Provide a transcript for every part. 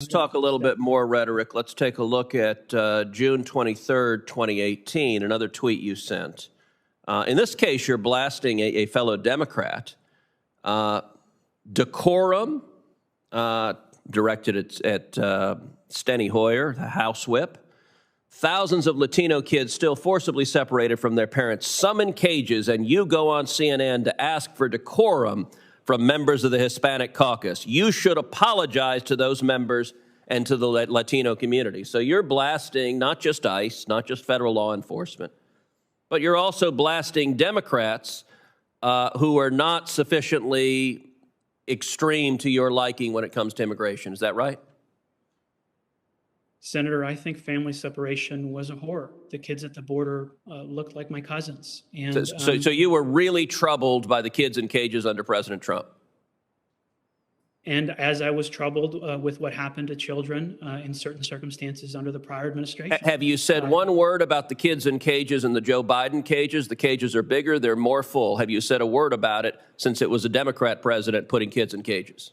Let's talk a little bit more rhetoric. Let's take a look at June 23rd, 2018, another tweet you sent. In this case, you're blasting a fellow Democrat. Decorum, directed at Steny Hoyer, the House Whip. Thousands of Latino kids still forcibly separated from their parents, some in cages, and you go on CNN to ask for decorum from members of the Hispanic caucus. You should apologize to those members and to the Latino community. So you're blasting not just ICE, not just federal law enforcement, but you're also blasting Democrats who are not sufficiently extreme to your liking when it comes to immigration. Is that right? Senator, I think family separation was a horror. The kids at the border looked like my cousins. And so you were really troubled by the kids in cages under President Trump? And as I was troubled with what happened to children in certain circumstances under the prior administration. Have you said one word about the kids in cages and the Joe Biden cages? The cages are bigger, they're more full. Have you said a word about it since it was a Democrat president putting kids in cages?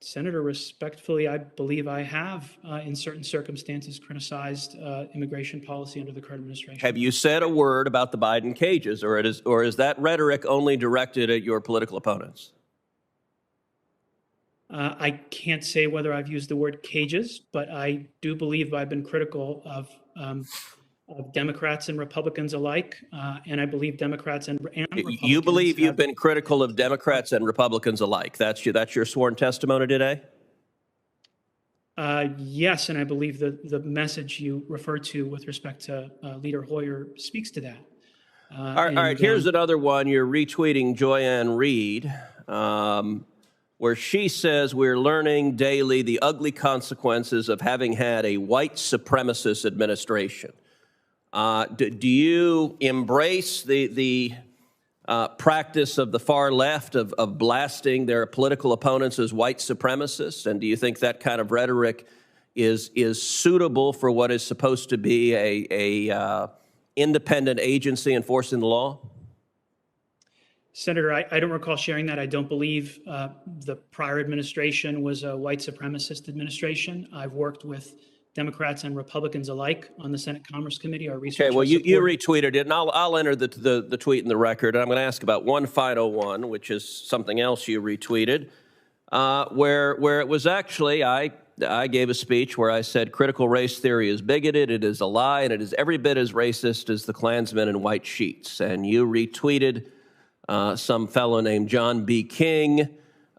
Senator, respectfully, I believe I have, in certain circumstances, criticized immigration policy under the current administration. Have you said a word about the Biden cages, or is that rhetoric only directed at your political opponents? I can't say whether I've used the word cages, but I do believe I've been critical of Democrats and Republicans alike, and I believe Democrats and Republicans. You believe you've been critical of Democrats and Republicans alike. That's your sworn testimony today? Yes, and I believe the message you referred to with respect to Leader Hoyer speaks to that. All right, here's another one. You're retweeting Joyanne Reed, where she says we're learning daily the ugly consequences of having had a white supremacist administration. Do you embrace the practice of the far left of blasting their political opponents as white supremacists? And do you think that kind of rhetoric is suitable for what is supposed to be a independent agency enforcing the law? Senator, I don't recall sharing that. I don't believe the prior administration was a white supremacist administration. I've worked with Democrats and Republicans alike on the Senate Commerce Committee. Our research. Okay, well, you retweeted it, and I'll enter the tweet in the record. And I'm going to ask about one final one, which is something else you retweeted, where it was actually I gave a speech where I said critical race theory is bigoted, it is a lie, and it is every bit as racist as the Klansmen in white sheets. And you retweeted some fellow named John B. King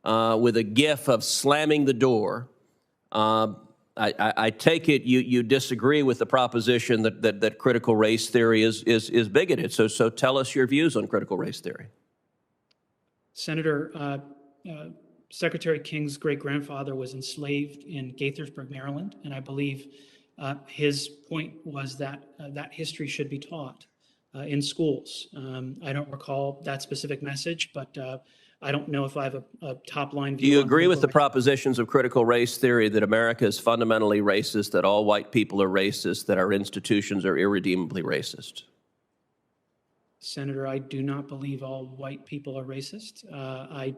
with a gif of slamming the door. I take it you disagree with the proposition that critical race theory is bigoted. So tell us your views on critical race theory. Senator, Secretary King's great-grandfather was enslaved in Gaithersburg, Maryland, and I believe his point was that that history should be taught in schools. I don't recall that specific message, but I don't know if I have a top-line view. Do you agree with the propositions of critical race theory that America is fundamentally racist, that all white people are racist, that our institutions are irredeemably racist? Senator, I do not believe all white people are racist. I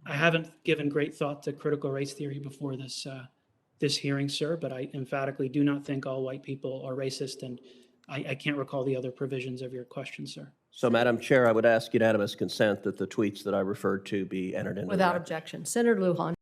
haven't given great thought to critical race theory before this hearing, sir, but I emphatically do not think all white people are racist, and I can't recall the other provisions of your question, sir. So, Madam Chair, I would ask unanimous consent that the tweets that I referred to be entered into the record. Without objection. Senator Lujan.